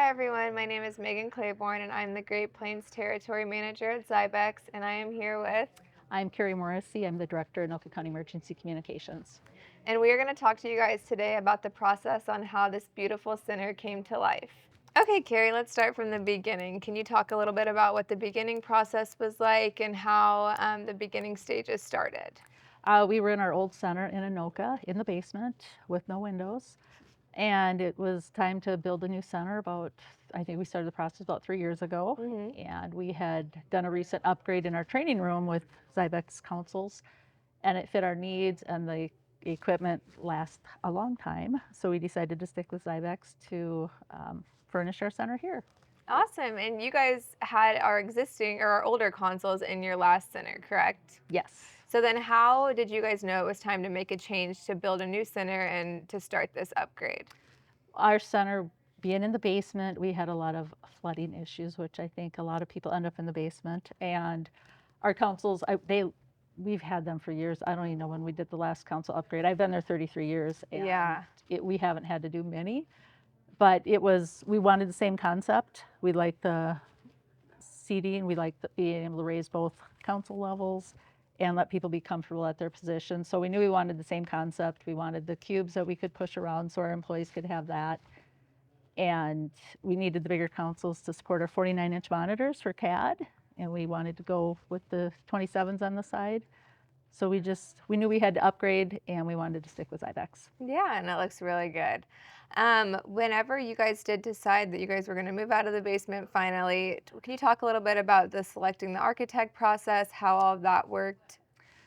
Hi everyone, my name is Megan Claiborne and I'm the Great Plains Territory Manager at Zybex, and I am here with, I'm Carrie Morrissey. I'm the Director of Anoka County Emergency Communications. and we are going to talk to you guys today about the process on how this beautiful center came to life. Okay, Carrie, let's start from the beginning. Can you talk a little bit about what the beginning process was like and how the beginning stages started? We were in our old center in Anoka in the basement with no windows, and it was time to build a new center I think we started the process about 3 years ago, Hmm. and we had done a recent upgrade in our training room with Zybex councils, and it fit our needs, and the equipment lasts a long time, so we decided to stick with Zybex to furnish our center here. Awesome. And you guys had our existing or our older consoles in your last center, correct? Yes. So then how did you guys know it was time to make a change to build a new center and to start this upgrade? Our center being in the basement, we had a lot of flooding issues, which I think a lot of people end up in the basement. And our councils, we've had them for years. I don't even know when we did the last council upgrade. I've been there 33 years, and Yeah. we haven't had to do many. But we wanted the same concept. We liked the seating. We liked being able to raise both council levels and let people be comfortable at their position. So we knew we wanted the same concept. We wanted the cubes that we could push around so our employees could have that, and we needed the bigger consoles to support our 49-inch monitors for CAD, and we wanted to go with the 27s on the side. So we knew we had to upgrade, and we wanted to stick with IBEX. Yeah, and it looks really good. Whenever you guys did decide that you guys were going to move out of the basement finally, can you talk a little bit about the selecting the architect process, how all of that worked?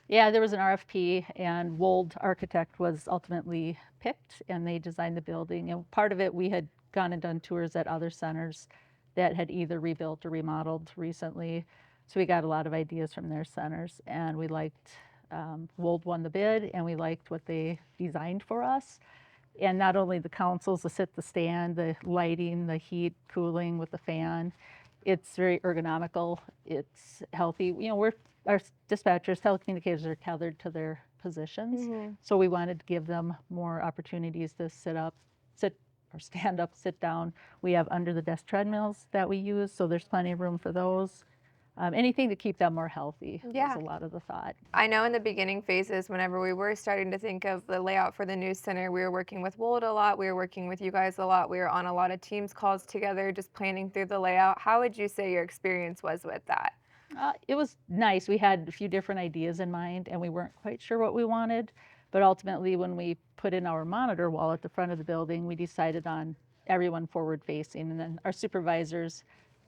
Yeah, there was an RFP, and Wold Architect was ultimately picked, and they designed the building. And part of it, we had gone and done tours at other centers that had either rebuilt or remodeled recently. So we got a lot of ideas from their centers, and we liked, Wold won the bid, and we liked what they designed for us. And not only the consoles, the sit, the stand, the lighting, the heat, cooling with the fan. It's very ergonomical. It's healthy. Our dispatchers, telecommunicators are tethered to their positions, Hmm. so we wanted to give them more opportunities to sit or stand up, sit down. We have under the desk treadmills that we use, so there's plenty of room for those. Anything to keep them more healthy was Yeah. a lot of the thought. I know in the beginning phases, whenever we were starting to think of the layout for the new center, we were working with Wold a lot. We were working with you guys a lot. We were on a lot of Teams calls together, just planning through the layout. How would you say your experience was with that? It was nice. We had a few different ideas in mind, and we weren't quite sure what we wanted. But ultimately, when we put in our monitor wall at the front of the building, we decided on everyone forward facing, and then our supervisors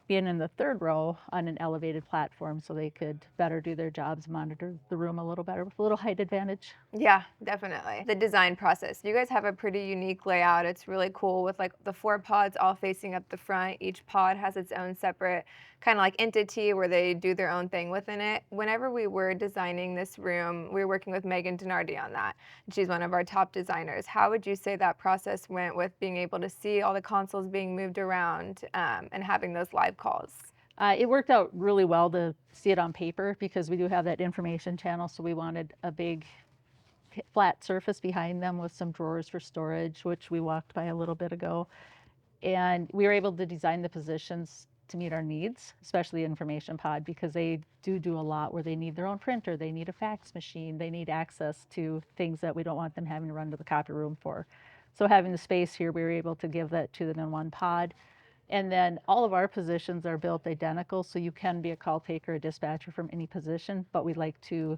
being in the third row on an elevated platform so they could better do their jobs, monitor the room a little better with a little height advantage. Yeah, definitely. The design process. You guys have a pretty unique layout. It's really cool with like the four pods all facing up the front. Each pod has its own separate kind of like entity where they do their own thing within it. Whenever we were designing this room, we were working with Megan Denardi on that. And she's one of our top designers. How would you say that process went with being able to see all the consoles being moved around and having those live calls? It worked out really well to see it on paper because we do have that information channel, so we wanted a big flat surface behind them with some drawers for storage, which we walked by a little bit ago. And we were able to design the positions to meet our needs, especially the information pod, because they do a lot where they need their own printer, they need a fax machine, they need access to things that we don't want them having to run to the copy room for. So having the space here, we were able to give that to them in one pod. And then all of our positions are built identical, so you can be a call taker, a dispatcher from any position, but we like to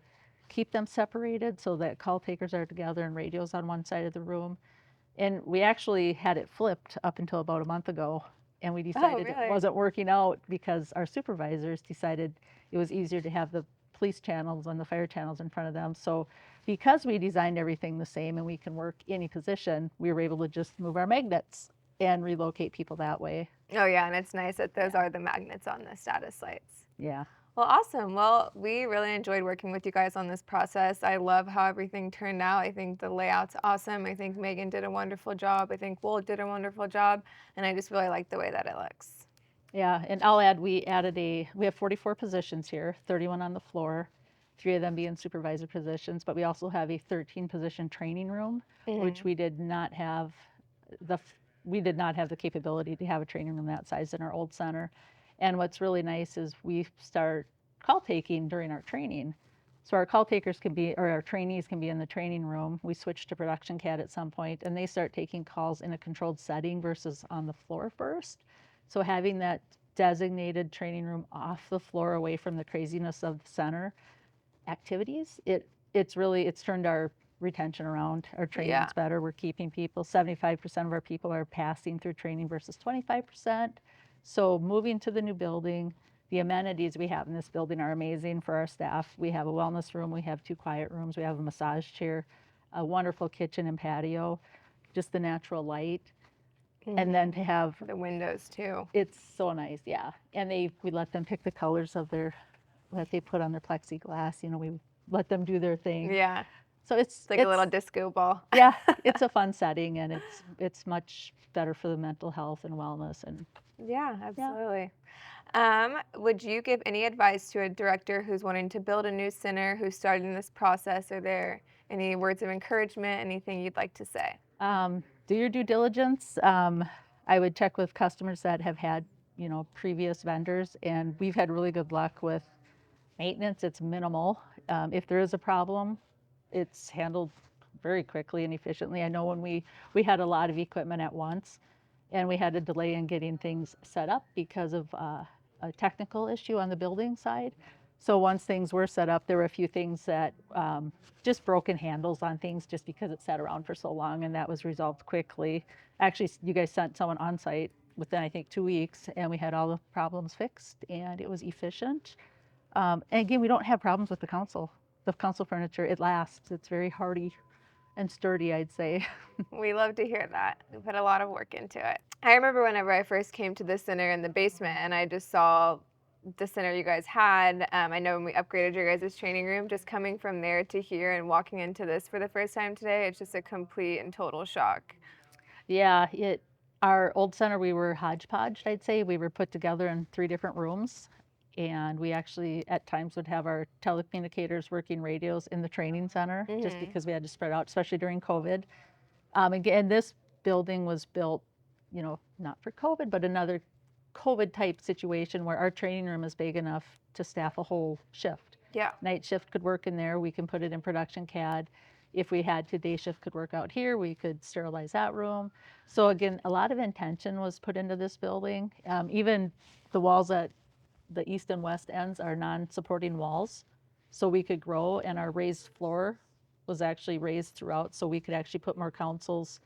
keep them separated so that call takers are together and radios on one side of the room. And we actually had it flipped up until about a month ago, and we Oh, decided it really? wasn't working out because our supervisors decided it was easier to have the police channels and the fire channels in front of them. So because we designed everything the same and we can work any position, we were able to just move our magnets and relocate people that way. Oh, yeah, and it's nice that those Yeah. are the magnets on the status lights. Yeah. Well, awesome. Well, we really enjoyed working with you guys on this process. I love how everything turned out. I think the layout's awesome. I think Megan did a wonderful job. I think Wool did a wonderful job. And I just really like the way that it looks. Yeah, and I'll add, we have 44 positions here, 31 on the floor, 3 of them being supervisor positions, but we also have a 13 position training room, which Hmm. we did not have the we did not have the capability to have a training room that size in our old center. And what's really nice is we start call taking during our training. So our call takers can be, or our trainees can be in the training room. We switch to production CAD at some point, and they start taking calls in a controlled setting versus on the floor first. So having that designated training room off the floor away from the craziness of the center activities, it's turned our retention around. Our Yeah. training's better. We're keeping people. 75% of our people are passing through training versus 25%. So moving to the new building, the amenities we have in this building are amazing for our staff. We have a wellness room, we have 2 quiet rooms, we have a massage chair, a wonderful kitchen and patio, just the natural light. And then to have, The windows too. it's so nice, yeah. And we let them pick the colors of that they put on their plexiglass. We let them do their thing. Yeah. So It's like a little disco ball. yeah, it's a fun setting, and it's much better for the mental health and wellness. And Yeah, yeah. absolutely. Would you give any advice to a director who's wanting to build a new center, who's starting this process? Are there any words of encouragement, anything you'd like to say? Do your due diligence. I would check with customers that have had, previous vendors, and we've had really good luck with maintenance. It's minimal. If there is a problem, it's handled very quickly and efficiently. I know when we had a lot of equipment at once, and we had a delay in getting things set up because of a technical issue on the building side. So once things were set up, there were a few things that just broken handles on things just because it sat around for so long, and that was resolved quickly. Actually, you guys sent someone on site within, I think, 2 weeks, and we had all the problems fixed, and it was efficient. And again, we don't have problems with the console. The console furniture, it lasts. It's very hardy and sturdy, I'd say. We love to hear that. We put a lot of work into it. I remember whenever I first came to the center in the basement and I just saw the center you guys had. I know when we upgraded your guys' training room, just coming from there to here and walking into this for the first time today, it's just a complete and total shock. Yeah, our old center, we were hodgepodged, I'd say. We were put together in 3 different rooms, and we actually at times would have our telecommunicators working radios in the training center just Hmm. because we had to spread out, especially during COVID. Again, this building was built, not for COVID, but another COVID type situation where our training room is big enough to staff a whole shift. Yeah. Night shift could work in there. We can put it in production CAD. If we had to, day shift could work out here. We could sterilize that room. So again, a lot of intention was put into this building. Even the walls at the east and west ends are non-supporting walls, so we could grow, and our raised floor was actually raised throughout, so we could actually put more consoles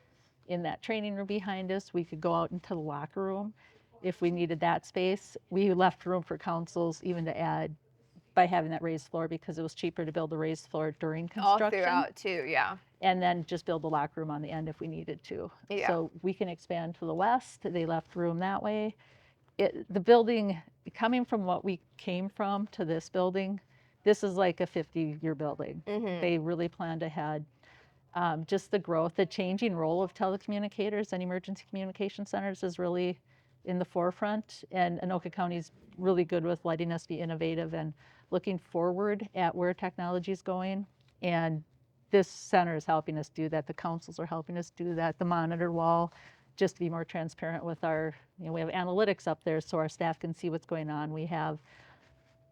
in that training room behind us. We could go out into the locker room if we needed that space. We left room for consoles even to add by having that raised floor because it was cheaper to build a raised floor during All construction throughout too, yeah. and then just build the locker room on the end if we needed to. Yeah. So we can expand to the west. They left room that way. The building, coming from what we came from to this building, this is like a 50-year building. Hmm. They really planned ahead. Just the growth, the changing role of telecommunicators and emergency communication centers is really in the forefront. And Anoka County is really good with letting us be innovative and looking forward at where technology is going. And this center is helping us do that. The councils are helping us do that. The monitor wall, just to be more transparent with we have analytics up there so our staff can see what's going on. We have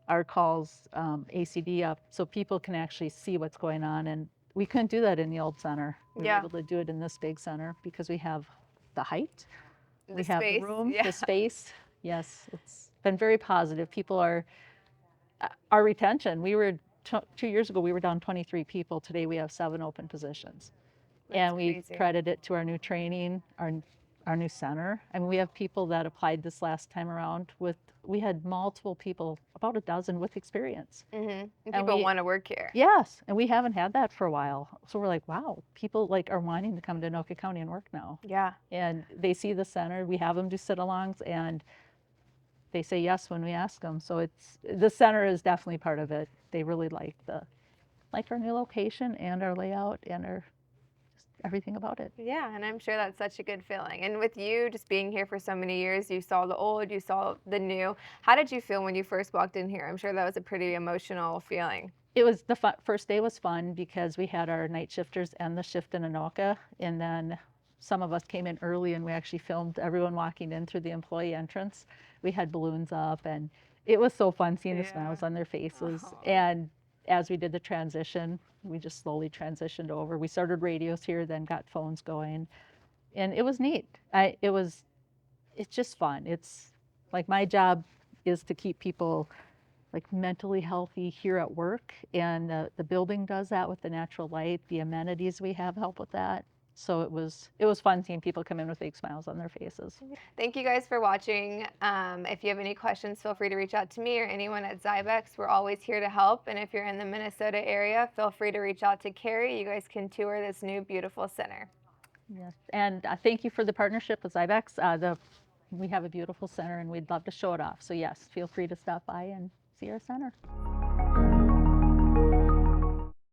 our calls, ACD up, so people can actually see what's going on. And we couldn't do that in the old center. We were Yeah. able to do it in this big center because we have the height, The we have the space, room, yeah. the space. Yes, it's been very positive. People our retention, 2 years ago, we were down 23 people. Today we have 7 open positions. That's And we crazy. credit it to our new training, our new center. I mean, we have people that applied this last time around we had multiple people, about a dozen with experience. Hmm. And And people want to work here. yes, and we haven't had that for a while. So we're like, wow, people are wanting to come to Anoka County and work now. Yeah. And they see the center, we have them do sit-alongs, and they say yes when we ask them. So the center is definitely part of it. They really like our new location and our layout and just everything about it. Yeah, and I'm sure that's such a good feeling. And with you just being here for so many years, you saw the old, you saw the new. How did you feel when you first walked in here? I'm sure that was a pretty emotional feeling. It was first day was fun because we had our night shifters and the shift in Anoka, and then some of us came in early and we actually filmed everyone walking in through the employee entrance. We had balloons up, and it was so fun seeing the Yeah. smiles on their faces. Aw. And as we did the transition, we just slowly transitioned over. We started radios here, then got phones going, and it was neat. It's just fun. It's like my job is to keep people like mentally healthy here at work, and the building does that with the natural light. The amenities we have help with that. So it was fun seeing people come in with big smiles on their faces. Thank you guys for watching. If you have any questions, feel free to reach out to me or anyone at Zybex. We're always here to help. And if you're in the Minnesota area, feel free to reach out to Carrie. You guys can tour this new beautiful center. Yes, and thank you for the partnership with Zybex. We have a beautiful center, and we'd love to show it off. So yes, feel free to stop by and see our center.